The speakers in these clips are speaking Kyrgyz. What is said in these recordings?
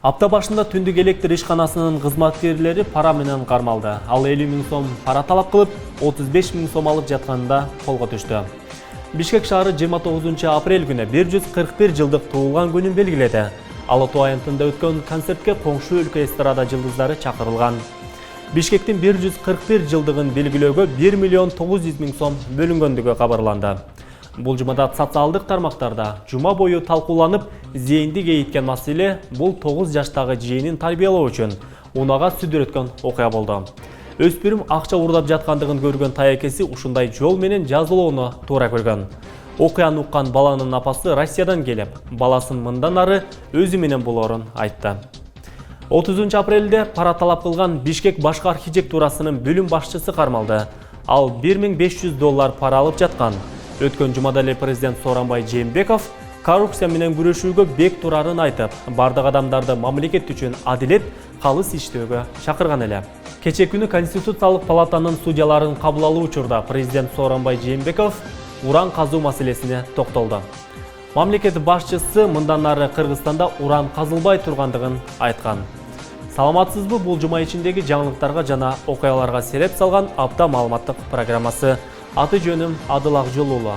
Апта башында түндүк электр ишканасынын кызматкерлери пара менен кармалды. Ал 50 000 сом пара талап кылып, 35 000 сом алып жатканында колго түштү. Бишкек шаары 29 апрель күнү 141 жылдык туулган күнүн белгиледи. Алатуу аянтында өткөн концертке коңшу өлкө эстрада жылдыздары чакырылган. Бишкектин 141 жылдыгын белгилөөгө 1 900 000 сом бөлүнгөндүгү кабарланды. Бул жумада социалдык тармактарда жума бою талкууланып, зээнди кейиткен маселе бул 9 жаштагы жээнин тарбиялоо үчүн унага сүдүрөткөн окуя болду. Өспүрүм акча уурдап жаткандыгын көргөн таякеси ушундай жол менен жазылууну туура көргөн. Окуяны уккан баланын апасы Россиядан келип, баласын мындан ары өзү менен болорун айтты. 30 апрелде пара талап кылган Бишкек башкы архитектурасынын бөлүм башчысы кармалды. Ал $1500 пара алып жаткан. Өткөн жумада эле президент Сооронбай Жээнбеков коррупция менен күрөшүүгө бек турарын айтып, бардык адамдарды мамлекет үчүн адилет, калыс иштөөгө чакырган эле. Кече күнү Конституциялык палатанын судьяларын кабыл алуу учурда президент Сооронбай Жээнбеков уран казуу маселесине токтолду. Мамлекет башчысы мындан ары Кыргызстанда уран казылбай тургандыгын айткан. Саламатсызбы, бул жума ичиндеги жаңылыктарга жана окуяларга сереп салган апта маалыматтык программасы. Аты жөнүм Адыл Акжолулу.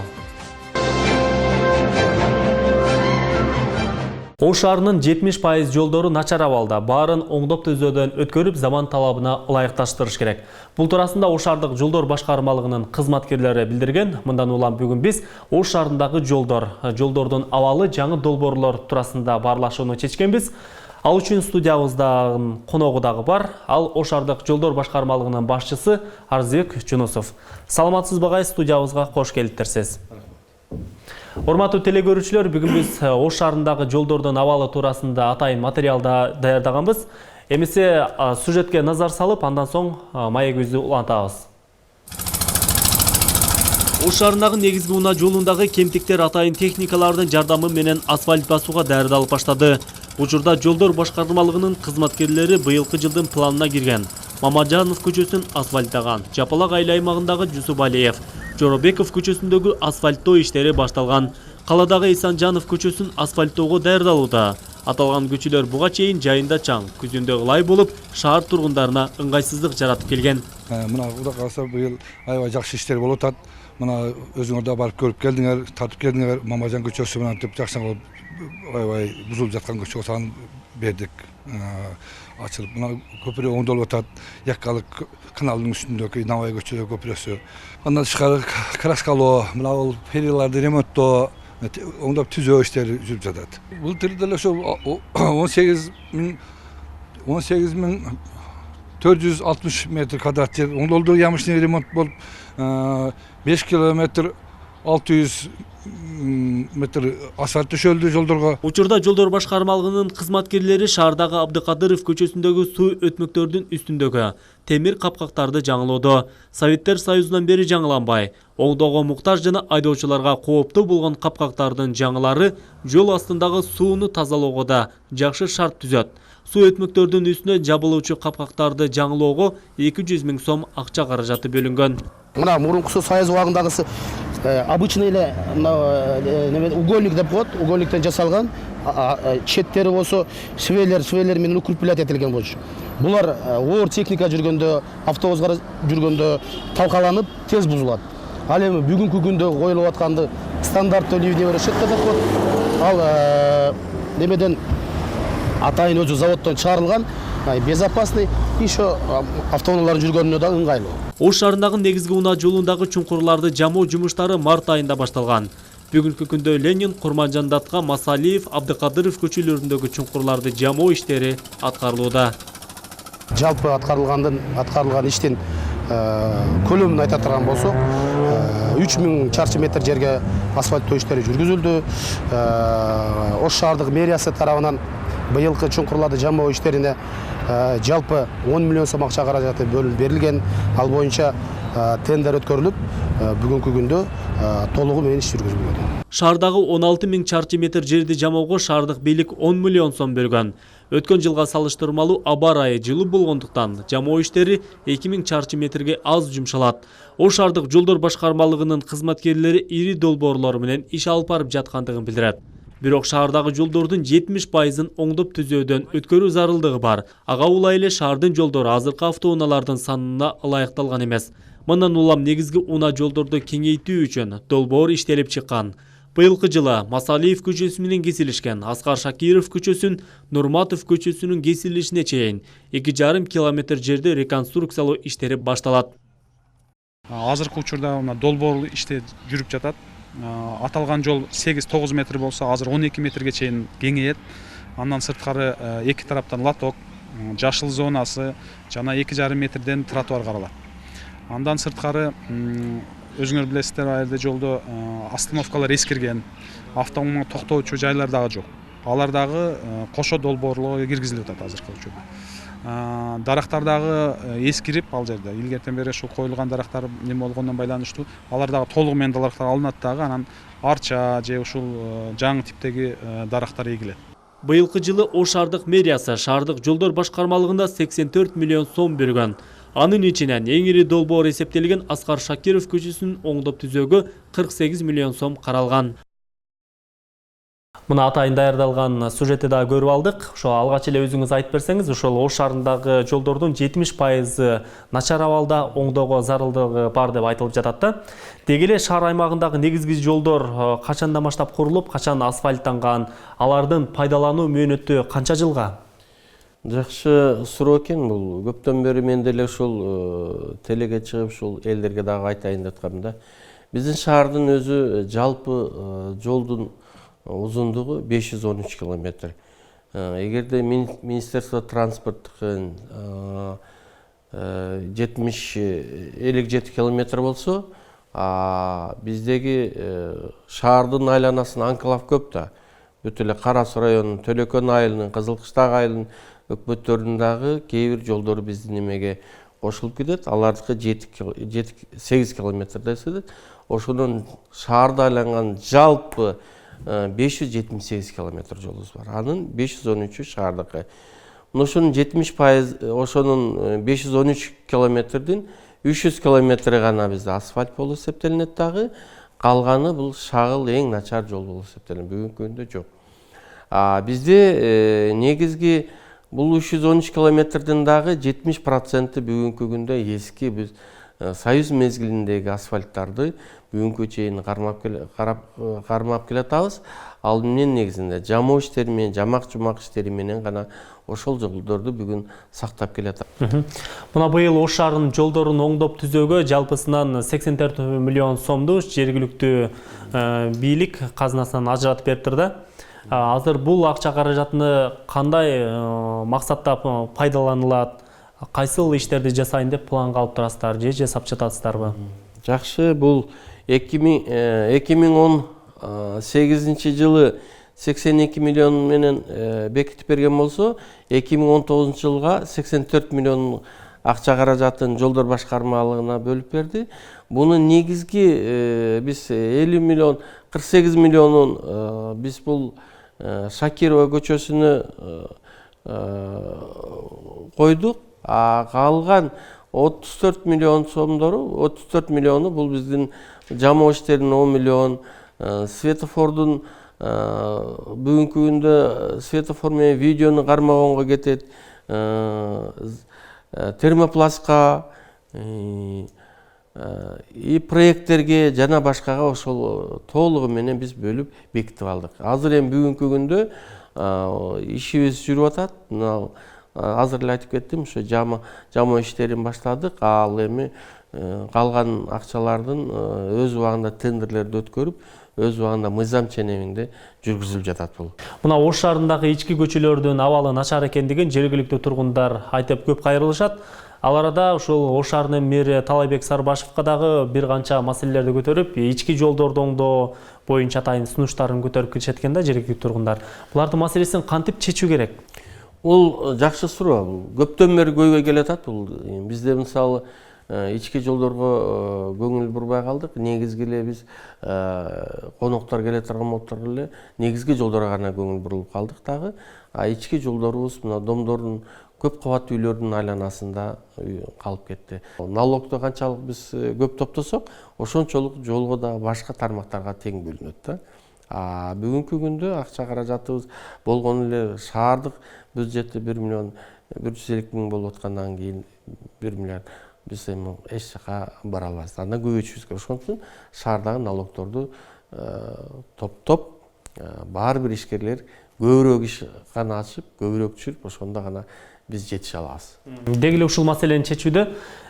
Ош шаарынын 70% жолдору начар абалда, баарын оңдоп түзөөдөн өткөрүп, заман талабына ылайыкташтырыш керек. Бул туурасында Ош шаардык жолдор башкармалыгынын кызматкерлери билдирген. Мындан улам бүгүн биз Ош шаарындагы жолдордун абалы, жаңы долбоорлор туурасында баарлашууну чечкенбиз. Ал үчүн студиябызда коногу дагы бар. Ал Ош шаардык жолдор башкармалыгынын башчысы Арзыбек Жунусов. Саламатсызбы агай, студиябызга кош келиптерсиз. Урматтуу телекөрүүчүлөр, бүгүн биз Ош шаарындагы жолдордун абалы туурасында атайын материалда даярдаганбыз. Эмесе сюжетке назар салып, андан соң маегибизди улантабыз. Ош шаарындагы негизги унаа жолундагы кемтиктер атайын техникалардын жардамы менен асфальт басууга даярдалып баштады. Учурда жолдор башкармалыгынын кызматкерлери быйылкы жылдын планына кирген. Мамажанов көчөсүн асфальттаган. Жапалак айыл аймагындагы Жусупалиев, Жоробеков көчөсүндөгү асфальттоо иштери башталган. Каладагы Исанжанов көчөсүн асфальттоого даярдалууда. Аталган көчөлөр буга чейин жайында чаң, күзүндө ылай болуп, шаар тургундарына ыңгайсыздык жаратып келген. Мына Кудай кааласа быйыл аябай жакшы иштер болуп атат. Мына өзүңөр да барып көрүп келдиңер, тартып келдиңер. Мамажан көчөсү менен деп жакшы болуп аябай бузулуп жаткан көчөгө салып бердик. Ачылып, мына көпүрө оңдолуп атат. Яккалык каналдын үстүндөгү Навай көчө көпүрөсү. Андан тышкары краскалоо, мына бул периларды ремонттоо, оңдоп түзөө иштери жүрүп жатат. Бул тилде ошо 18.460 метр квадрат жер оңдолду, ямышный ремонт болуп, 5 километр 600 метр асфальт төшөлдү жолдорго. Учурда жолдор башкармалыгынын кызматкерлери шаардагы Абдыкадыров көчөсүндөгү суу өтмөктөрдүн үстүндөгү темир капкактарды жаңылоодо. Советтер Союзунан бери жаңыланбай, оңдоого муктаж жана айдоочуларга кооптуу болгон капкактардын жаңылары жол астындагы сууну тазалоого да жакшы шарт түзөт. Суу өтмөктөрдүн үстүнө жабылуучу капкактарды жаңылоого 200 000 сом акча каражаты бөлүнгөн. Мына мурункусу Союз убагындагысы обычный эле угольник деп коет, угольниктен жасалган, четтери болсо швеллер менен укреплять этилген болчу. Булар оор техника жүргөндө, автобустар жүргөндө талкаланып тез бузулат. Ал эми бүгүнкү күндө коюлуп атканды стандарттуу ливневая решетка деп коет. Ал немеден атайын өзү заводдон чыгарылган, безопасный, еще автоунаалар жүргөнүнө да ыңгайлуу. Ош шаарындагы негизги унаа жолундагы чуңкурларды жамоо жумуштары март айында башталган. Бүгүнкү күндө Ленин, Курманжан Датка, Масалиев, Абдыкадыров көчөлөрүндөгү чуңкурларды жамоо иштери аткарылууда. Жалпы аткарылган иштин көлөмүн айта турган болсок, 3000 чарчы метр жерге асфальттоо иштери жүргүзүлдү. Ош шаардык мэриясы тарабынан быйылкы чуңкурларды жамоо иштерине жалпы 10 миллион сом акча каражаты бөлүнүп берилген. Ал боюнча тендер өткөрүлүп, бүгүнкү күндө толугу менен иш жүргүзүлүүдө. Шаардагы 16 000 чарчы метр жерди жамоого шаардык бийлик 10 миллион сом бөлгөн. Өткөн жылга салыштырмалуу аба ырайы жылуу болгондуктан жамоо иштери 2000 чарчы метрге аз жумшалат. Ош шаардык жолдор башкармалыгынын кызматкерлери ири долбоорлор менен иш алып барып жаткандыгын билдирет. Бирок шаардагы жолдордун 70%-ын оңдоп түзөөдөн өткөрүү зарылдыгы бар. Ага улай эле шаардын жолдору азыркы автоунаалардын санына ылайыкталган эмес. Мындан улам негизги унаа жолдорду кеңейтүү үчүн долбоор иштелип чыккан. Быйылкы жылы Масалиев көчөсү менен кесилишкен Аскар Шакиров көчөсүн Нурматов көчөсүнүн кесилишине чейин 2,5 километр жерде реконструкциялоо иштери башталат. Азыркы учурда долбоор иште жүрүп жатат. Аталган жол 8-9 метр болсо, азыр 12 метрге чейин кеңейет. Андан сырткары эки тараптан лоток, жашыл зонасы жана 2,5 метрден тротуар каралат. Андан сырткары өзүңөр билесиздер, айрда жолдо остановкалар эскирген, автоунаа токтоочу жайлар дагы жок. Алар дагы кошо долбоорлорго киргизилип атат азыркы учурда. Дарактар дагы эскирип, ал жерде илгертен бери ушул коюлган дарактар неме болгондон байланыштуу алар дагы толугу менен дарактар алынат дагы, анан арча же ушул жаңы типтеги дарактар эгилет. Быйылкы жылы Ош шаардык мэриясы шаардык жолдор башкармалыгында 84 миллион сом бөлгөн. Анын ичинен эң ири долбоор эсептелген Аскар Шакиров көчөсүн оңдоп түзөөгө 48 миллион сом каралган. Мына атайын даярдалган сюжетти да көрүп алдык. Ошо алгач эле өзүңүз айтып берсеңиз, ошол Ош шаарындагы жолдордун 70% начар абалда, оңдоого зарылдыгы бар деп айтылып жатат да. Деги эле шаар аймагындагы негизги жолдор качандан баштап курулуп, качан асфальттанган, алардын пайдалануу мөөнөтү канча жылга? Жакшы суроо экен бул. Көптөн бери мен деле ушул телеге чыгып ушул элдерге дагы айтайын деп аткам да. Биздин шаардын өзү жалпы жолдун узундугу 513 километр. Эгерде Министерство транспорттукун 57 километр болсо, биздеги шаардын айланасын анклав көп да. Бүт эле Кара Суу районунун, Төлөкөн айылынын, Кызылкыштак айылынын өкмөттөрүнүн дагы кээ бир жолдору биздин эмеге кошулуп кетет. Алардыкы 8 километр десет. Ошонун шаарда айланган жалпы 578 километр жолубуз бар. Анын 513-ü шаардыкы. Ошонун 70%, ошонун 513 километрдин 300 километри гана бизде асфальт болуп эсептелинет дагы. Калганы бул шагыл эң начар жол болуп эсептелинет. Бүгүнкү күндө жок. Бизде негизги бул 313 километрдин дагы 70% бүгүнкү күндө эски биз Союз мезгилиндеги асфальттарды бүгүнкү чейин кармап келатабыз. Ал менен негизинде жамоо иштери менен, жамак-жумак иштери менен гана ошол жолдорду бүгүн сактап келатабыз. Мына быйыл Ош шаарынын жолдорун оңдоп түзөөгө жалпысынан 84 миллион сомду жергиликтүү бийлик казынасынан ажыратып бериптир да. Азыр бул акча каражатыны кандай максатта пайдаланылат? Кайсыл иштерди жасайын деп планга алып турасыздар же жасап жатасыздарбы? Жакшы, бул 2018 жылы 82 миллион менен бекитип берген болсо, 2019 жылга 84 миллион акча каражатын жолдор башкармалыгына бөлүп берди. Бунун негизги биз 50 миллион, 48 миллионун биз бул Шакирова көчөсүнө койдук. Калган 34 миллион сомдору, 34 миллиону бул биздин жамоо иштеринин 10 миллион, светофордун бүгүнкү күндө светофор менен видеону кармагонго кетет, термопластка, проекттерге жана башкага ошол толугу менен биз бөлүп бекитип алдык. Азыр эми бүгүнкү күндө ишибиз жүрүп атат. Азыр эле айтып кеттим, ошо жамоо иштерин баштадык. Ал эми калган акчалардын өз убагында тендерлерди өткөрүп, өз убагында мыйзам ченеминде жүргүзүлүп жатат бул. Мына Ош шаарындагы ички көчөлөрдүн абалы начар экендигин жергиликтүү тургундар айтып көп кайрылышат. Ал арада ушул Ош шаарынын мэри Талайбек Сарбашевка дагы бир канча маселелерди көтөрүп, ички жолдорду оңдоо боюнча атайын сунуштарын көтөрүп келишет экен да жергиликтүү тургундар. Булардын маселесин кантип чечүү керек? Бул жакшы суроо. Көптөн бери көйгөй келатат бул. Бизде мисалы ички жолдорго көңүл бурбай калдык. Негизги эле биз коноктор келе турган болсо эле негизги жолдорго гана көңүл бурулуп калдык дагы. Ички жолдорубуз мына домдордун көп кабаттуу үйлөрдүн айланасында калып кетти. Налогду канчалык биз көп топтосок, ошончолук жолго да башка тармактарга тең бөлүнөт да. Бүгүнкү күндө акча каражатыбыз болгон эле шаардык бюджети 1 миллион 150 миң болуп аткандан кийин 1 миллиард биз эми эч жака бара албайбыз. Андан көбөйтүшүбүз керек. Ошон үчүн шаардагы налогторду топтоп баары бир ишкерлер көбүрөөк иш гана ачып, көбүрөөк түшүрүп, ошондо гана биз жетише алабыз. Деги эле ушул маселени чечүүдө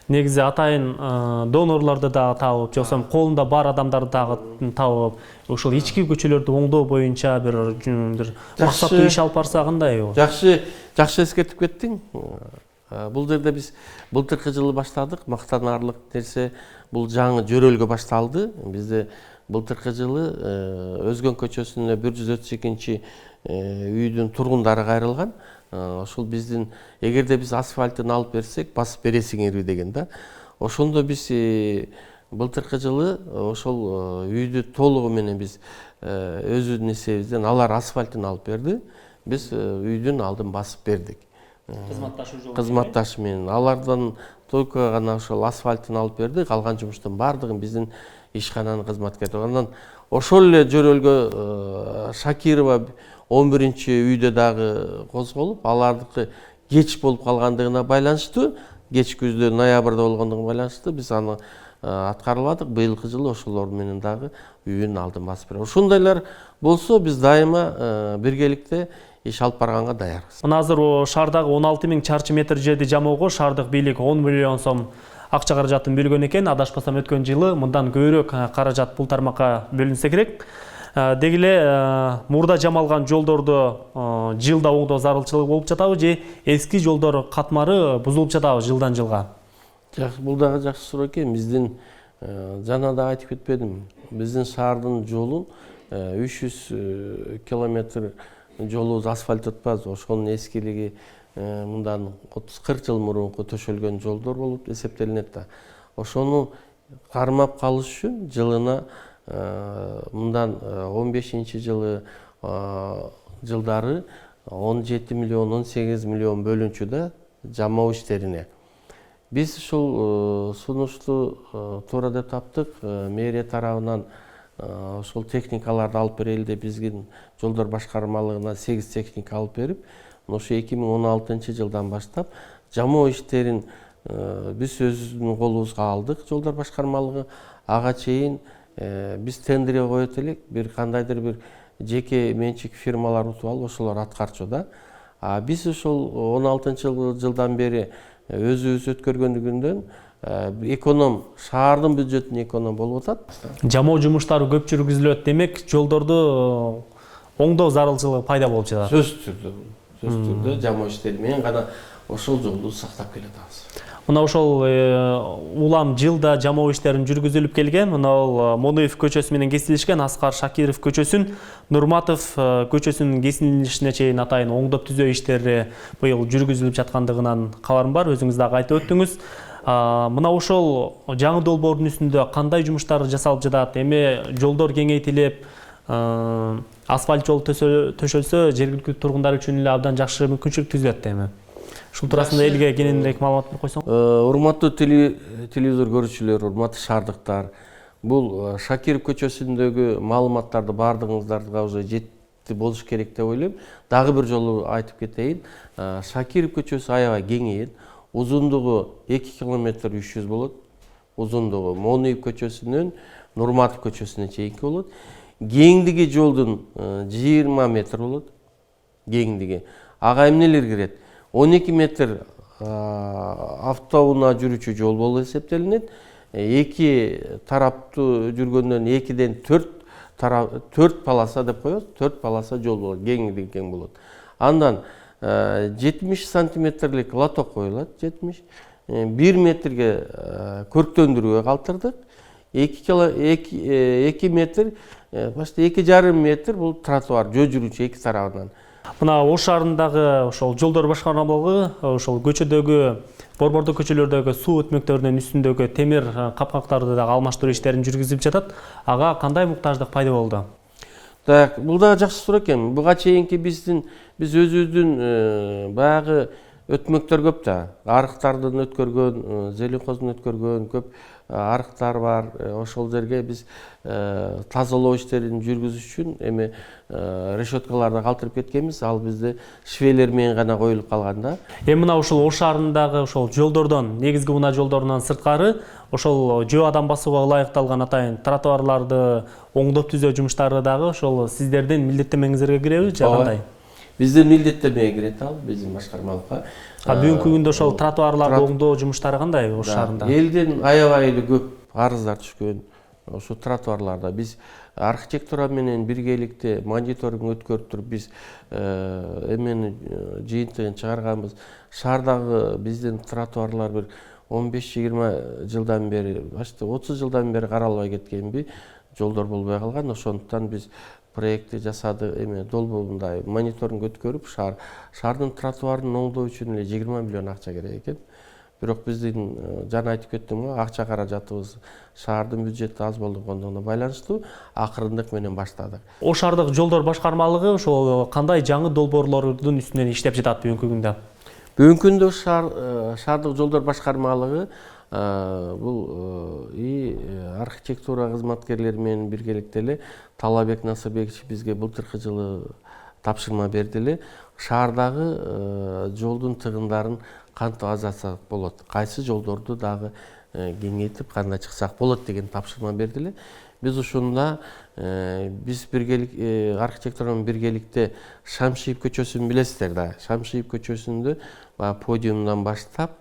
негизи атайын донорлорду дагы табып, же болбосо колунда бар адамдарды дагы табып, ушул ички көчөлөрдү оңдоо боюнча бир максаттуу иш алып барса кандай болот? Жакшы эскертип кеттиң. Бул жерде биз былтыркы жылы баштадык, мактанаарлык нерсе бул жаңы жөрөлгө башталды. Бизде былтыркы жылы Өзгөн көчөсүнө 132 үйдүн тургундары кайрылган. Ошол биздин эгерде биз асфальтын алып берсек, басып бересиңерби деген да. Ошондо биз былтыркы жылы ошол үйдү толугу менен биз өзүбүздүн эсебибизден алар асфальтын алып берди. Биз үйдүн алдын басып бердик. Кызматташы менен алардан только гана ошол асфальтын алып берди. Калган жумуштун баардыгын биздин ишкананын кызматкерлери. Андан ошол эле жөрөлгө Шакирова 11-чи үйдө дагы козголуп, алардыкы кеч болуп калгандыгына байланыштуу, кеч күздө ноябрда болгондугуна байланыштуу биз аны аткарылбадык. Быйылкы жылы ошолор менен дагы үйүнүн алдын басып беребиз. Ошондойлор болсо биз дайыма биргеликте иш алып барганга даярбыз. Мына азыр шаардагы 16 000 чарчы метр жерди жамоого шаардык бийлик 10 миллион сом акча каражатын бөлгөн экен. Адашпасам өткөн жылы мындан көбүрөөк каражат бул тармакка бөлүнсө керек. Деги эле мурда жамалган жолдорду жылда оңдоо зарылчылыгы болуп жатабы же эски жолдор катмары бузулуп жатабы жылдан жылга? Бул дагы жакшы суроо экен. Биздин жана да айтып кетпедим. Биздин шаардын жолун 300 километр жолубуз асфальт атпайбыз. Ошонун эскилиги мындан 30-40 жыл мурунку төшөлгөн жолдор болуп эсептелинет да. Ошону кармап калыш үчүн жылына мындан 15-чи жылдары 17 миллион, 18 миллион бөлүнчү да жамоо иштерине. Биз ушул сунушту туура деп таптык. Мэрия тарабынан ошол техникаларды алып берели деп биздин жолдор башкармалыгына 8 техника алып берип, ошо 2016 жылдан баштап жамоо иштерин биз өзүбүздүн колубузга алдык. Жолдор башкармалыгы ага чейин биз тендерге коет элек, бир кандайдыр бир жеке менчик фирмалар утуп алып ошолор аткарчу да. Биз ошол 16 жылдан бери өзүбүз өткөргөндүгүндөн эконом, шаардын бюджетине эконом болуп атат. Жамоо жумуштары көп жүргүзүлөт, демек жолдорду оңдоо зарылчылыгы пайда болуп жатат. Сөзсүз түрдө жамоо иштери менен гана ошол жолду сактап келатабыз. Мына ошол улам жылда жамоо иштерин жүргүзүлүп келген. Мына ал Моноев көчөсү менен кесилишкен Аскар Шакиров көчөсүн, Нурматов көчөсүнүн кесилишине чейин атайын оңдоп түзөө иштери быйыл жүргүзүлүп жаткандыгынан кабарым бар. Өзүңүз дагы айтып өттүңүз. Мына ошол жаңы долбоордун үстүндө кандай жумуштар жасалып жатат? Эми жолдор кеңейтилип, асфальт жол төшөлсө жергиликтүү тургундар үчүн эле абдан жакшы мүмкүнчүлүк түзүлөт эми. Ушул туурасында элге кененирээк маалымат берип койсоң. Урматтуу телевизор көрүүчүлөр, урматтуу шаардыктар, бул Шакиров көчөсүндөгү маалыматтарды баардыгыңыздарга уже жетти болуш керек деп ойлойм. Дагы бир жолу айтып кетейин. Шакиров көчөсү аябай кеңейет. Узундугу 2 километр 300 болот. Узундугу Моноев көчөсүнөн Нурматов көчөсүнө чейинки болот. Кеңдиги жолдун 20 метр болот. Кеңдиги. Ага эмнелер кирет? 12 метр автоунаа жүрүүчү жол болуп эсептелинет. Эки тараптуу жүргөндөн 2ден 4 полоса деп коебуз. 4 полоса жол болот, кеңдиги кең болот. Андан 70 сантиметрлик лоток коюлат, 70. 1 метрге көрктөндүрүүгө калтырдык. 2 метр, башта 2,5 метр бул тротуар, жол жүрүүчү эки тарабынан. Мына Ош шаарындагы ошол жолдор башкармалыгы ошол көчөдөгү, борбордуу көчөлөрдөгү суу өтмөктөрүнүн үстүндөгү темир капкактарды дагы алмаштыруу иштерин жүргүзүп жатат. Ага кандай муктаждык пайда болду? Так, бул дагы жакшы суроо экен. Буга чейинки биз өзүбүздүн баягы өтмөктөр көп да. Арыктардын өткөргөн, Зеликоздун өткөргөн көп арыктар бар. Ошол жерге биз тазалоо иштерин жүргүзүш үчүн эми решеткаларды калтырып кеткенбиз. Ал бизде швейлер менен гана коюлуп калган да. Эми мына ушул Ош шаарындагы ошол жолдордон, негизги унаа жолдорунан сырткары ошол жөө адам басууга ылайыкталган атайын тротуарларды оңдоп түзөө жумуштары дагы ошол сиздердин милдеттенмеңиздерге киреби же кандай? Биздин милдеттенмеге кирет ал, биздин башкармалыкка. Бүгүнкү күндө ошол тротуарларды оңдоо жумуштары кандай Ош шаарында? Элден аябай эле көп арыздар түшкөн. Ошо тротуарларда биз архитектура менен биргеликте мониторинг өткөрүп туруп биз эмени жыйынтыгын чыгарганбыз. Шаардагы биздин тротуарлар бир 15-20 жылдан бери, башты 30 жылдан бери каралбай кеткенби, жолдор болбой калган. Ошондуктан биз проектти жасадык, эми долбоорундай мониторинг өткөрүп, шаардын тротуарын оңдоо үчүн эле 20 миллион акча керек экен. Бирок биздин жана айтып кеттим го, акча каражатыбыз шаардын бюджети аз болгондугуна байланыштуу акырындык менен баштадык. Ош шаардык жолдор башкармалыгы ошол кандай жаңы долбоорлордун үстүнөн иштеп жатат бүгүнкү күндө? Бүгүнкү күндө шаардык жолдор башкармалыгы бул архитектура кызматкерлери менен биргеликте эле Талабек Насырбекович бизге былтыркы жылы тапшырма берди эле. Шаардагы жолдун тыгындарын кантип азайтсак болот, кайсы жолдорду дагы кеңейтип кандай чыксак болот деген тапшырма берди эле. Биз ушунда биз архитектура менен биргеликте Шамшиев көчөсүн билесиздер да. Шамшиев көчөсүндө подиумдан баштап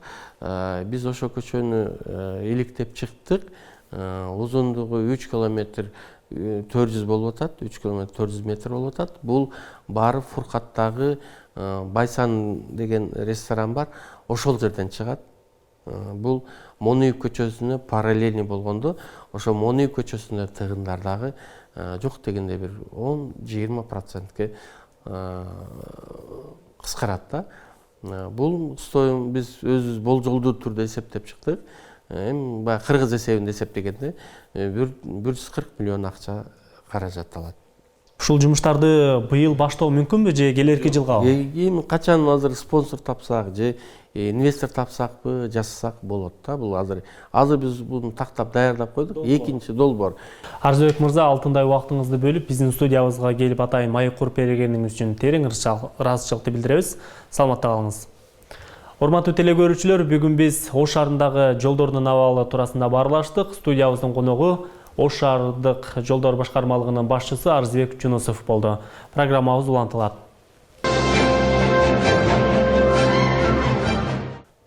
биз ошол көчөнү иликтеп чыктык. Узундугу 3 километр 400 болуп атат, 3 километр 400 метр болуп атат. Бул баары Фуркаттагы Байсан деген ресторан бар, ошол жерден чыгат. Бул Монуев көчөсүнө параллельный болгондо, ошо Монуев көчөсүндө тыгындар дагы жок дегенде бир 10-20%ке кыскарат да. Бул стоим биз өзүбүз болжолдуу түрдө эсептеп чыктык. Эми баягы кыргыз эсебинде эсептегенде 140 миллион акча каражат алат. Ушул жумуштарды быйыл баштоо мүмкүнбү же келерки жылга? Эми качан азыр спонсор тапсак же инвестор тапсакпы жасасак болот да. Бул азыр биз буну тактап даярдап койдук. Экинчи долбоор. Арзыбек мырза, алтындай убактыңызды бөлүп биздин студиябызга келип атайын маек куруп бергениңиз үчүн терең ыраазычылыкты билдиребиз. Саламатта калыңыз. Урматтуу телекөрүүчүлөр, бүгүн биз Ош шаарындагы жолдордун абалы туурасында баарлаштык. Студиябыздын коногу Ош шаардык жолдор башкармалыгынын башчысы Арзыбек Жунусов болду. Программабыз улантылат.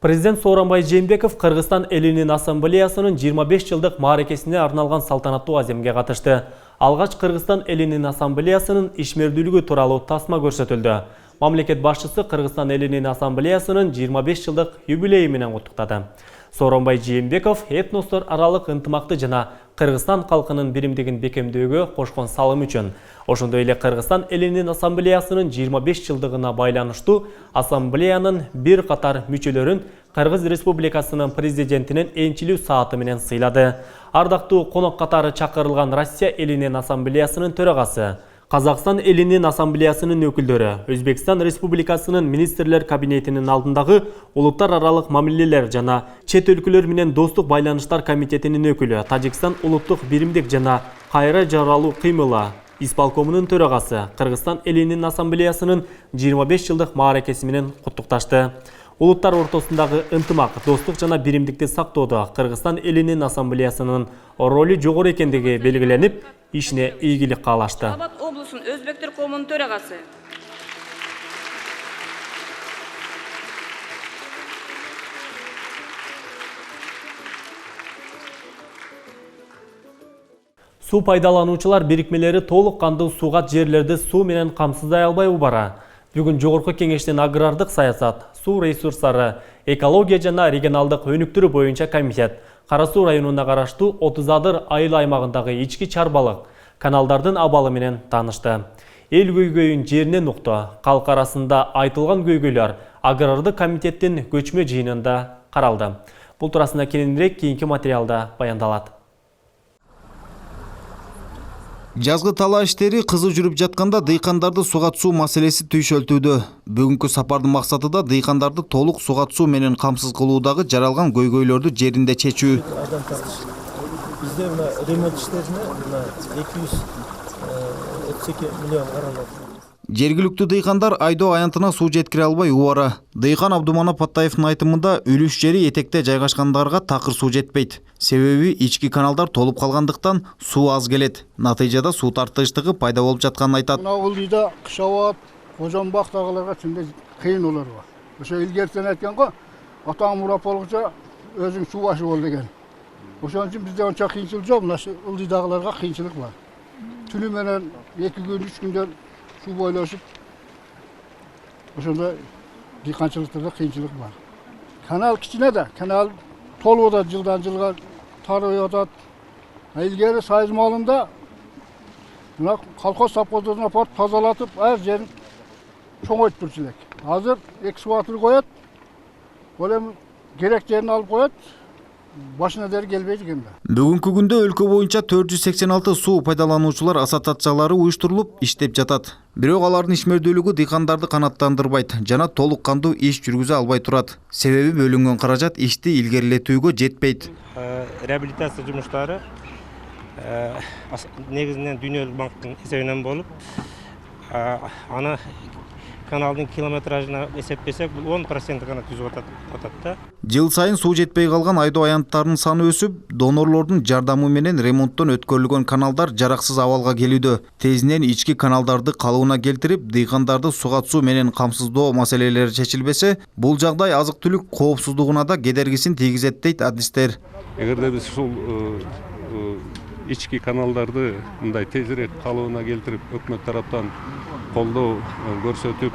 Президент Сооронбай Жээнбеков Кыргызстан элинин ассамблеясынын 25 жылдык мааракесине арналган салтанаттуу аземге катышты. Алгач Кыргызстан элинин ассамблеясынын ишмердүүлүгү тууралуу тасма көрсөтүлдү. Мамлекет башчысы Кыргызстан элинин ассамблеясынын 25 жылдык юбилейи менен куттуктады. Сооронбай Жээнбеков этностор аралык ынтымакты жана Кыргызстан калкынын биримдигин бекемдөөгө кошкон салым үчүн, ошондой эле Кыргызстан элинин ассамблеясынын 25 жылдыгына байланыштуу ассамблеянын бир катар мүчөлөрүн Кыргыз Республикасынын президентинин энчилүү сааты менен сыйлады. Ардактуу конок катары чакырылган Россия элинин ассамблеясынын төрагасы, Казакстан элинин ассамблеясынын өкүлдөрү, Өзбекстан Республикасынын министрлер кабинетинин алдындагы улуттар аралык мамилелер жана чет өлкөлөр менен достук байланыштар комитетинин өкүлү, Тажикстан улуттук биримдик жана кайра жаралуу кыймылы исполкомунун төрагасы Кыргызстан элинин ассамблеясынын 25 жылдык мааракеси менен куттукташты. Улуттар ортосундагы ынтымак, достук жана биримдикти сактоодо Кыргызстан элинин ассамблеясынын ролу жогору экендиги белгиленип, ишине ийгилик каалашты. Абад облусунун өзбектер коомунун төрагасы. Суу пайдалануучулар бирикмелери толук кандуу суугат жерлерди суу менен камсыздай албай убара. Бүгүн жогорку кеңештин агрардык саясат, суу ресурстары, экология жана регионалдык өнүктүрүү боюнча комитет Кара Суу районуна караштуу 30 адыр айыл аймагындагы ички чарбалык каналдардын абалы менен таанышты. Эл көйгөйүн жеринен укту. Калк арасында айтылган көйгөйлөр агрардык комитеттин көчмө жыйынында каралды. Бул туурасында кененирээк кийинки материалда баяндалат. Жазгы талаа иштери кызуу жүрүп жатканда дыйкандарды суга суу маселеси түйшөлтүүдө. Бүгүнкү сапардын максаты да дыйкандарды толук суга суу менен камсыз кылуудагы жаралган көйгөйлөрдү жеринде чечүү. Бизде мына ремонт иштерине мына 232 миллион каралат. Жергиликтүү дыйкандар Айдоо аянтына суу жеткире албай убара. Дыйкан Абдуманап Паттаевдин айтымында үлүш жери этекте жайгашкандарга такыр суу жетпейт. Себеби ички каналдар толуп калгандыктан суу аз келет. Натыйжада суу тартыштыгы пайда болуп жатканын айтат. Мына Улдыйда кыш абат, Кожомбактагыларга чынында кыйын оларга. Ошо илгертен айткан го, атаң мурап болгуча өзүң суу башы бол деген. Ошон үчүн бизде анча кыйынчылык жок, мына Улдыйдагыларга кыйынчылык бар. Түнү менен 2 күн 3 күндөн суу бойлошуп, ошондо дыйканчылыктарда кыйынчылык бар. Канал кичине да, канал толуп атат, жылдан жылга тарып атат. Илгери сайыз малында мына колхоз совхоздордун апарып тазалатып, аз жерин чоңойтуп турчу элек. Азыр экскаватор коет, ол эми керек жерин алып коет. Башына дери келбейт экен да. Бүгүнкү күндө өлкө боюнча 486 суу пайдалануучулар ассоциациялары уюштурулуп иштеп жатат. Бирок алардын ишмердүүлүгү дыйкандарды канааттандырбайт жана толук кандуу иш жүргүзө албай турат. Себеби бөлүнгөн каражат ишти илгерилетүүгө жетпейт. Реабилитация жумуштары негизинен Дүйнөлүк банктын эсебинен болуп, аны каналдын километражына эсептесек, бул 10% гана түзүп атат да. Жыл сайын суу жетпей калган Айдоо аянттарынын саны өсүп, донорлордун жардамы менен ремонттон өткөрүлгөн каналдар жараксыз абалга келүүдө. Тезинен ички каналдарды калыбына келтирип, дыйкандарды суга суу менен камсыздоо маселелери чечилбесе, бул жагдай азык-түлүк коопсуздугуна да кедергисин тийгизет дейт адистер. Эгерде биз ушул ички каналдарды мындай тезирээк калыбына келтирип, өкмөт тараптан колдоо көрсөтүп,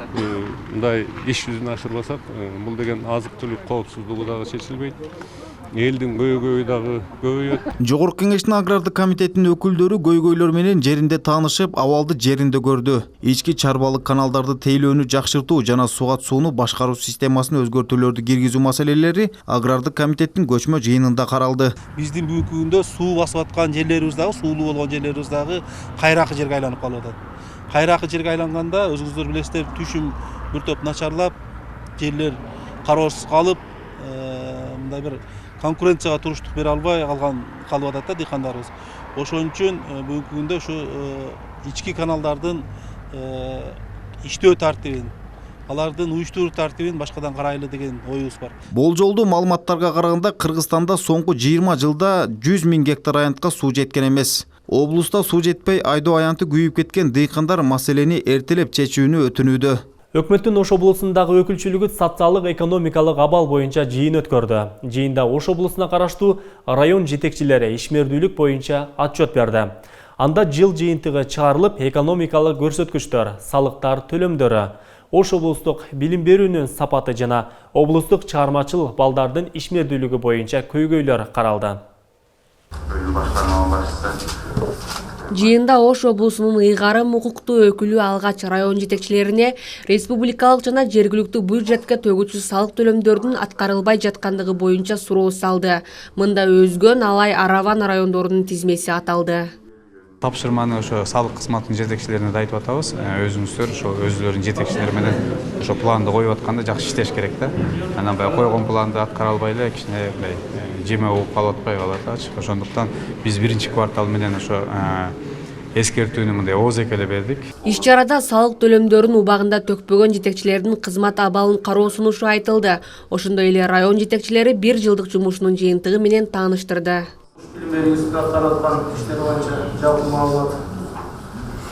мындай иш жүзүнө ашырбасак, бул деген азык-түлүк коопсуздугу дагы чечилбейт. Элдин көйгөйү дагы көбөйөт. Жогорку Кеңештин агрардык комитетинин өкүлдөрү көйгөйлөр менен жеринде таанышып, абалды жеринде көрдү. Ички чарбалык каналдарды тейлөөнү жакшыртуу жана суга сууну башкаруу системасын өзгөртүүлөрдү киргизүү маселелери агрардык комитеттин көчмө жыйынында каралды. Биздин бүгүнкү күндө суу басып аткан жерлерибиз дагы, суулуу болгон жерлерибиз дагы кайракы жерге айланып калып атат. Кайракы жерге айланганда өзүңүздөр билесиздер, түшүм бир топ начарлап, жерлер кароосуз калып, мындай бир конкуренцияга туруштук бере албай калып атат да дыйкандарыбыз. Ошон үчүн бүгүнкү күндө ушу ички каналдардын иштөө тартибин, алардын уюштуруу тартибин башкадан карайлы деген оюбуз бар. Болжолдуу маалыматтарга караганда Кыргызстанда соңку 20 жылда 100 000 гектар аянтка суу жеткен эмес. Облуста суу жетпей Айдоо аянты күйүп кеткен дыйкандар маселени эртелеп чечүүнү өтүнүүдө. Өкмөттүн Ош облусундагы өкүлчүлүгү социалдык экономикалык абал боюнча жыйын өткөрдү. Жыйында Ош облусуна караштуу район жетекчилери ишмердүүлүк боюнча отчет берди. Анда жыл жыйынтыгы чыгарылып, экономикалык көрсөткүчтөр, салыктар төлөмдөрү, Ош облустук билим берүүнүн сапаты жана облустук чыгармачыл балдардын ишмердүүлүгү боюнча көйгөйлөр каралды. Жыйында Ош облусунун ыйгарым укуктуу өкүлү алгач район жетекчилерине республикалык жана жергиликтүү бюджетке төгүүчү салык төлөмдөрдүн аткарылбай жаткандыгы боюнча суроо салды. Мында Өзгөн, Алай, Араван райондорунун тизмеси аталды. Тапшырманы ошо салык кызматынын жетекчилерине да айтып атабыз. Өзүңүздөр ошо өзүлөрүнүн жетекчилери менен ошо планды коюп атканда жакшы иштеш керек да. Анан баягы койгон планды аткара албай эле кичине мындай жеме болуп калып атпай калатачы. Ошондуктан биз биринчи квартал менен ошо эскертүүнү мындай ооз эле бердик. Иш-чарада салык төлөмдөрүн убагында төкпөгөн жетекчилердин кызмат абалын кароо сунушу айтылды. Ошондой эле район жетекчилери 1 жылдык жумушунун жыйынтыгы менен тааныштырды. Билимдерибизде аткарылган иштер боюнча жалпы маалымат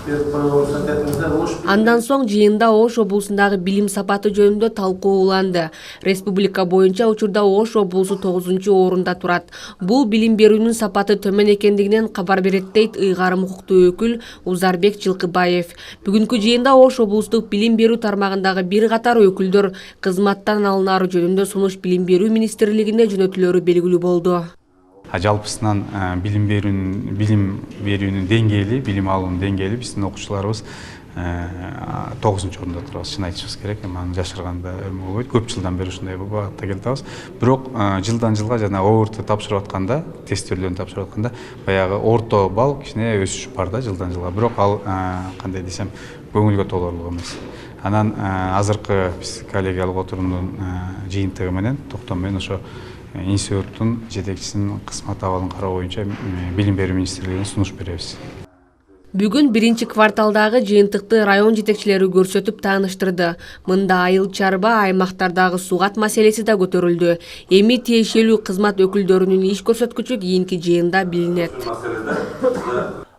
берип койгонун сапатыңызда. Андан соң жыйында Ош облусундагы билим сапаты жөнүндө талкуу уланды. Республика боюнча учурда Ош облусу 9-орунда турат. Бул билим берүүнүн сапаты төмөн экендигинен кабар берет дейт ыйгарым укуктуу өкүл Узарбек Жылкыбаев. Бүгүнкү жыйында Ош облустук билим берүү тармагындагы бир катар өкүлдөр кызматтан алынары жөнүндө сунуш билим берүү министрлигине жөнөтүлөрү белгилүү болду. Жалпысынан билим берүүнүн деңгээли, билим алуунун деңгээли биздин окуучуларыбыз 9-нчы орунда турабыз. Шын айтышыбыз керек. Эми жашырганда болбойт. Көп жылдан бери ушундай багытта келатабыз. Бирок жылдан жылга жана ОРТ тапшырып атканда, тестөөлөрүн тапшырып атканда баягы орто балл кичине өсүш бар да жылдан жылга. Бирок ал кандай десем, көңүлгө толорлук эмес. Анан азыркы биз коллегиялык отурумдун жыйынтыгы менен, токтом менен ошо институттун жетекчисинин кызмат абалын кароо боюнча Билим берүү министрлигине сунуш беребиз. Бүгүн 1-кварталдагы жыйынтыкты район жетекчилери көрсөтүп тааныштырды. Мында айыл чарба аймактардагы сугат маселеси да көтөрүлдү. Эми тиешелүү кызмат өкүлдөрүнүн иш көрсөткүчү кийинки жыйында билинет.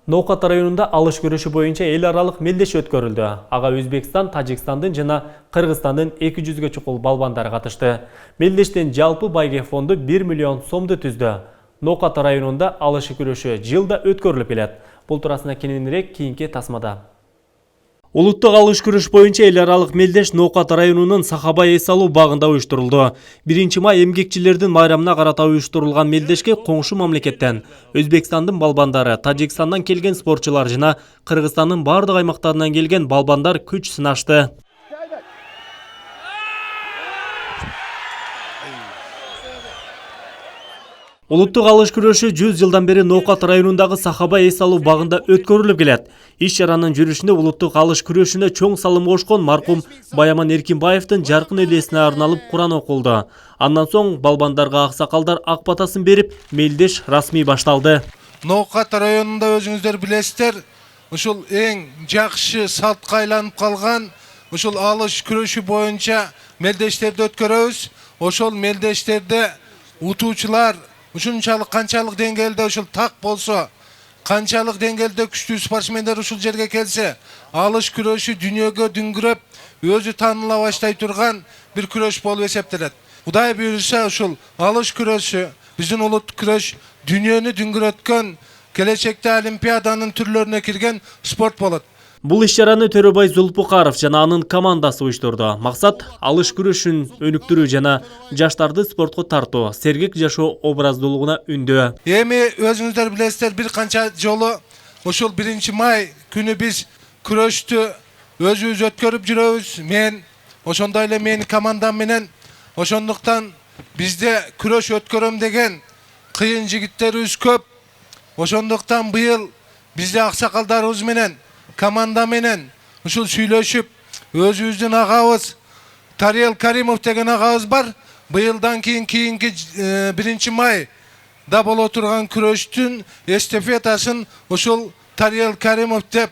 Ноокат районунда алыш күрөшү боюнча эл аралык мелдеш өткөрүлдү. Ага Өзбекстан, Тажикстандын жана Кыргызстандын 200ге чукул балбандары катышты. Мелдештен жалпы байге фонду 1 миллион сомду түздү. Ноокат районунда алыш күрөшү жылда өткөрүлүп келет. Бул туурасында кененирээк кийинки тасмада. Улуттук алыш күрөш боюнча эл аралык мелдеш Ноокат районунун Сахабай эс алуу багында уюштурулду. 1-май эмгекчилердин байрамына карата уюштурулган мелдешке коңшу мамлекеттен, Өзбекстандын балбандары, Тажикстандан келген спортчулар жана Кыргызстандын бардык аймактарынан келген балбандар күч сынашты. Улуттук алыш күрөшү 100 жылдан бери Ноокат районундагы Сахабай эс алуу багында өткөрүлүп келет. Иш чаранын жүрүшүндө улуттук алыш күрөшүнө чоң салым кошкон маркум Баяман Эркинбаевдин жаркын элесине арналып Куран окулду. Андан соң балбандарга аксакалдар ак батасын берип, мелдеш расмий башталды. Ноокат районунда өзүңүздөр билесиздер, ушул эң жакшы салтка айланып калган ушул алыш күрөшү боюнча мелдештерди өткөрөбүз. Ошол мелдештерде утуучулар ушунчалык канчалык деңгээлде ушул так болсо, канчалык деңгээлде күчтүү спортсмендер ушул жерге келсе, алыш күрөшү дүйнөгө дүңгүрөп, өзү тааныла баштай турган бир күрөш болуп эсептелет. Кудай буйруса ушул алыш күрөшү, биздин улуттук күрөш дүйнөнү дүңгүрөткөн, келечекте олимпиаданын түрлөрүнө кирген спорт болот. Бул иш-чараны Төрөбай Зулпукаров жана анын командасы уюштурду. Максат алыш күрөшүн өнүктүрүү жана жаштарды спортко тартуу, сергек жашоо образдуулугуна үндөө. Эми өзүңүздөр билесиздер, бир канча жолу ушул 1-май күнү биз күрөштү өзүбүз өткөрүп жүрөбүз. Мен ошондой эле менин командам менен, ошондуктан бизде күрөш өткөрөм деген кыйын жигиттерибиз көп. Ошондуктан быйыл бизде аксакалдарыбыз менен, команда менен ушул сүйлөшүп, өзүбүздүн агабыз Тариел Каримов деген агабыз бар. Быйылдан кийинки 1-май да боло турган күрөштүн эстафетасын ушул Тариел Каримов деп,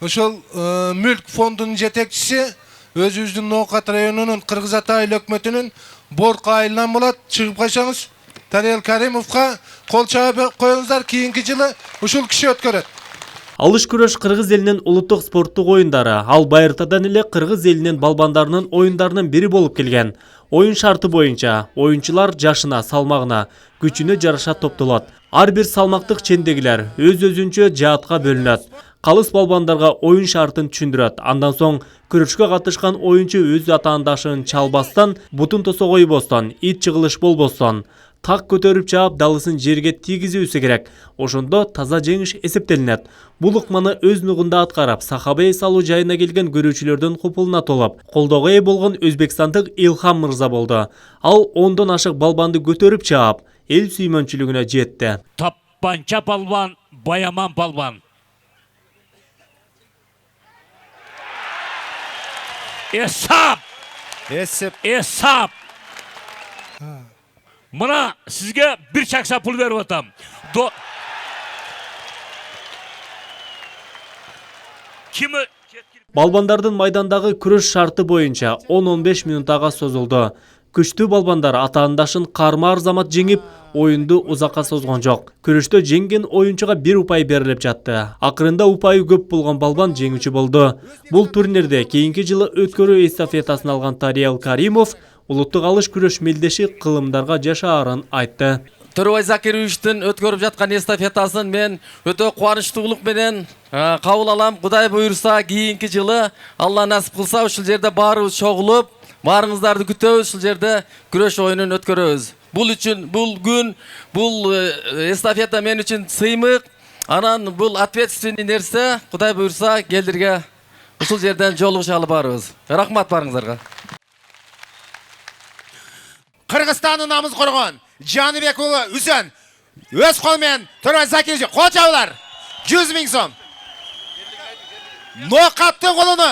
ушул мүлк фондунун жетекчиси, өзүбүздүн Ноокат районунун Кыргыз Ата айыл өкмөтүнүн борко айылынан болот. Чыгып кайсаңыз Тариел Каримовго кол чаап коюңуздар, кийинки жылы ушул киши өткөрөт. Алыш күрөш кыргыз элинин улуттук спорттук оюндары. Ал байыртадан эле кыргыз элинин балбандарынын оюндарынын бири болуп келген. Оюн шарты боюнча оюнчулар жашына, салмагына, күчүнө жараша топтолот. Ар бир салмактык чендегилер өз-өзүнчө жаатка бөлүнөт. Калыс балбандарга оюн шартын түшүндүрөт. Андан соң күрөшкө катышкан оюнчу өз атаандашын чалбастан, бутун тосо койбостон, ит чыгылыш болбостон, так көтөрүп чаап далысын жерге тийгизүүсү керек. Ошондо таза жеңиш эсептелинет. Бул ыкманы өз нугунда аткарып, Сахабай эс алуу жайына келген көрүүчүлөрдүн купулуна толуп, колдоого ээ болгон өзбекстандык Илхам мырза болду. Ал 10дон ашык балбанды көтөрүп чаап, эл сүймөнчүлүгүнө жетти. Таппанча балбан, Баяман балбан. Эсап! Эсап! Мына сизге бир чакса пул берип атам. Балбандардын майдандагы күрөш шарты боюнча 10-15 минутага созулду. Күчтүү балбандар атаандашын карма арзамат жеңип, оюнду узакка созгон жок. Күрөштө жеңген оюнчуга 1 упай берилип жатты. Акырында упайы көп болгон балбан жеңүүчү болду. Бул турнирде кийинки жылы өткөрүү эстафетасын алган Тариел Каримов улуттук алыш күрөш мелдеши кылымдарга жашаарын айтты. Төрөбай Закировичтин өткөрүп жаткан эстафетасын мен өтө кубанычтуулук менен кабыл алам. Кудай буйруса кийинки жылы Алла насип кылса ушул жерде баарыбыз чогулуп, баарыңыздарды күтөбүз, ушул жерде күрөш оюнун өткөрөбүз. Бул үчүн бул күн, бул эстафета мен үчүн сыймык. Анан бул ответственный нерсе, Кудай буйруса келдирге ушул жерден жолугушалы барыбыз. Рахмат барыңыздарга. Кыргызстандын намыс коргон Жаныбек уулу Үсөн өз кол менен Төрөбай Закирович кол чабуулар 100 000 сом. Ноқаттын колуну.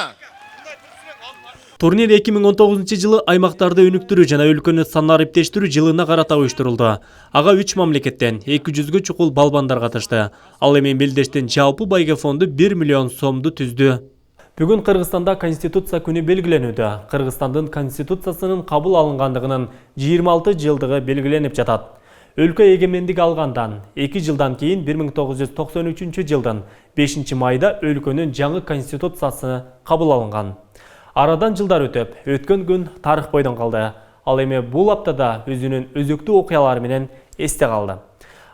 Турнир 2019 жылы аймактарды өнүктүрүү жана өлкөнү санариптештирүү жылына карата уюштурулду. Ага 3 мамлекеттен 200гө чукул балбандар катышты. Ал эми Мелдештин жалпы байга фонду 1 миллион сомду түздү. Бүгүн Кыргызстанда Конституция күнү белгиленүүдө. Кыргызстандын Конституциясынын кабыл алынгандыгынын 26 жылдыгы белгиленип жатат. Өлкө эгемендик алгандан 2 жылдан кийин 1993 жылдын 5 майда өлкөнүн жаңы Конституциясы кабыл алынган. Арадан жылдар өтөп, өткөн күн тарых бойдон калды. Ал эми бул аптада өзүнүн өзөктүү окуялары менен эсте калды.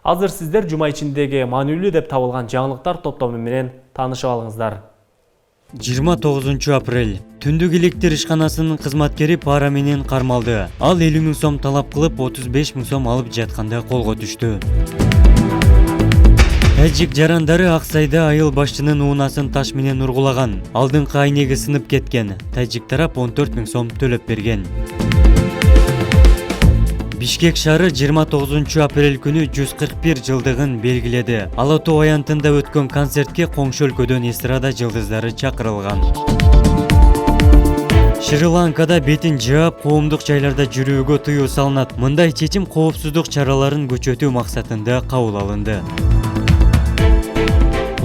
Азыр сиздер жума ичиндеги маанилүү деп табылган жаңылыктар топтому менен таанышып алыңыздар. 29 апрель түндүк электр ишканасынын кызматкери пара менен кармалды. Ал 50 000 сом талап кылып 35 000 сом алып жатканда колго түштү. Тажик жарандары Аксайда айыл башчынын уунасын таш менен ургулаган. Алдыңкы айнеги сынып кеткен. Тажик тарап 14 000 сом төлөп берген. Бишкек шаары 29 апрель күнү 141 жылдыгын белгиледи. Ала Тоо аянтында өткөн концертке коңшу өлкөдөн эстрада жылдыздары чакырылган. Шри-Ланкада бетин жаап, коомдук жайларда жүрүүгө тыюу салынат. Мындай чечим коопсуздук чараларын күчөтүү максатында кабыл алынды.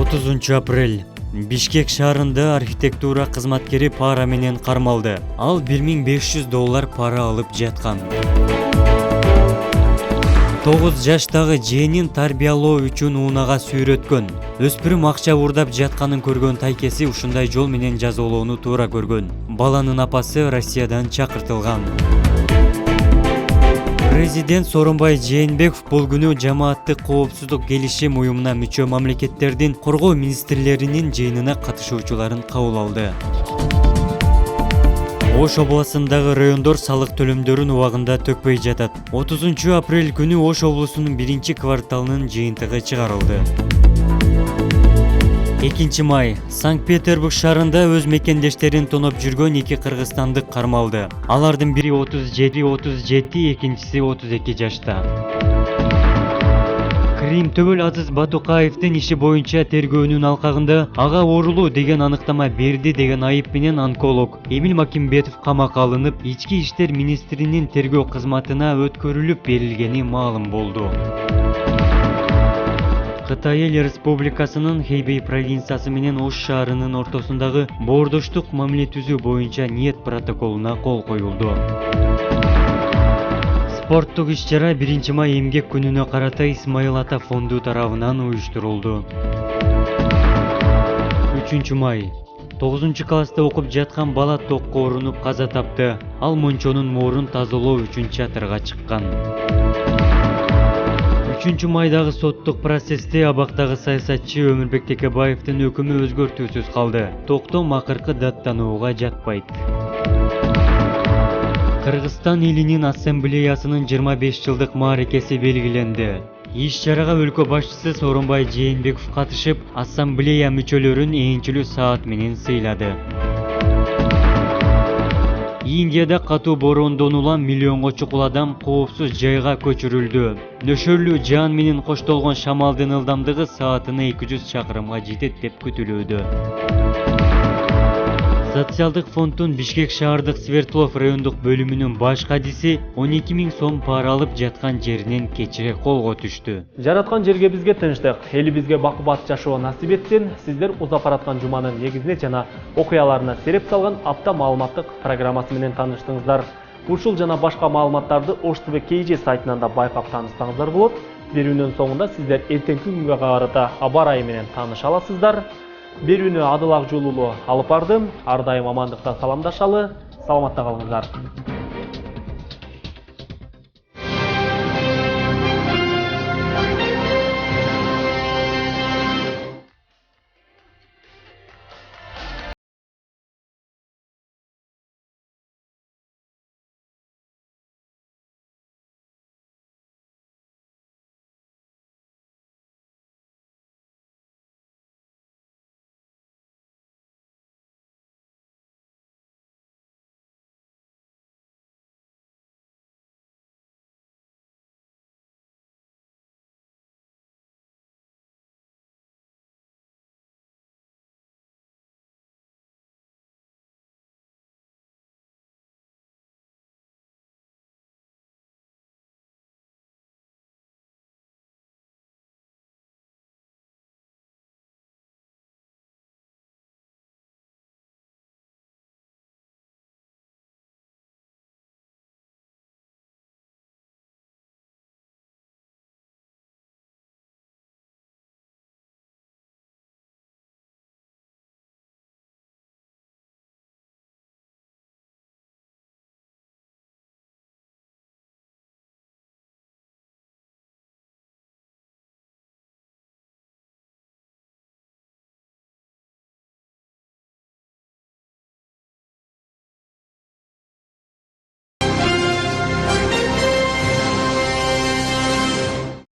30 апрель Бишкек шаарында архитектура кызматкери пара менен кармалды. Ал $1500 пара алып жаткан. 9 жаштагы жээнин тарбиялоо үчүн уунага сүйрөткөн. Өспүрүм акча урдап жатканын көргөн тайкеси ушундай жол менен жазалоону туура көргөн. Баланын апасы Россиядан чакыртылган. Президент Сооронбай Жээнбеков бул күнү жамааттык коопсуздук келишим уюмуна мүчө мамлекеттердин коргоо министрлеринин жыйынына катышуучуларын кабыл алды. Ош областындагы райондор салык төлөмдөрүн убагында төкпөй жатат. 30 апрель күнү Ош облусунун 1-кварталынын жыйынтыгы чыгарылды. 2 май Санкт-Петербург шаарында өз мекендештерин тоноп жүргөн 2 кыргызстандык кармалды. Алардын бири 37, экинчиси 32 жашта. Крим Төбөл Азыз Батукаевдин иши боюнча тергөөнүн алкагында ага оорулуу деген аныктама берди деген айып менен онколог Эмил Макимбетов камакка алынып, ички иштер министринин тергөө кызматына өткөрүлүп берилгени маалым болду. Кытай Эл Республикасынын Хэйбэй провинциясы менен Ош шаарынын ортосундагы боордоштук мамиле түзүү боюнча ниет протоколуна кол коюлду. Спорттук иш-чара 1 май эмгек күнүнө карата Исмаил Ата фонду тарабынан уюштурулду. 3 май 9 класста окуп жаткан бала токко урунуп каза тапты. Ал мончонун моорун тазалоо үчүн чатырга чыккан. 3 майдагы соттук процессте абактагы саясатчы Өмүрбек Текебаевдин өкүмү өзгөртүүсүз калды. Токтом акыркы даттанууга жатпайт. Кыргызстан элинин ассамблеясынын 25 жылдык мааракеси белгиленди. Иш-чарага өлкө башчысы Сооронбай Жээнбеков катышып, ассамблея мүчөлөрүн ээнчилүү саат менен сыйлады. Индияда катуу бороондон улам миллионго чукул адам коопсуз жайга көчүрүлдү. Нөшөрлүү жаан менен коштолгон шамалдын ылдамдыгы саатына 200 чакырымга жетет деп күтүлүүдө. Социалдык фонддун Бишкек шаардык Свердлов райондук бөлүмүнүн баш кадиси 12 000 сом пара алып жаткан жеринен кечире колго түштү. Жараткан жерге бизге тынчтык, элибизге бакубат жашоо насип этсин. Сиздер узап бараткан жуманын негизине жана окуяларына сереп салган апта маалыматтык программасы менен тааныштыңыздар. Ушул жана башка маалыматтарды Ош ТВ KG сайтынан да байкап таанышсаңыздар болот. Берүүнүн соңунда сиздер эртеңки күнгө карата аба ырайы менен тааныша аласыздар. Берүүнү Адыл Акжуулуу алып барды. Ар дайым амандыкта саламдашалы, саламатта калыңыздар.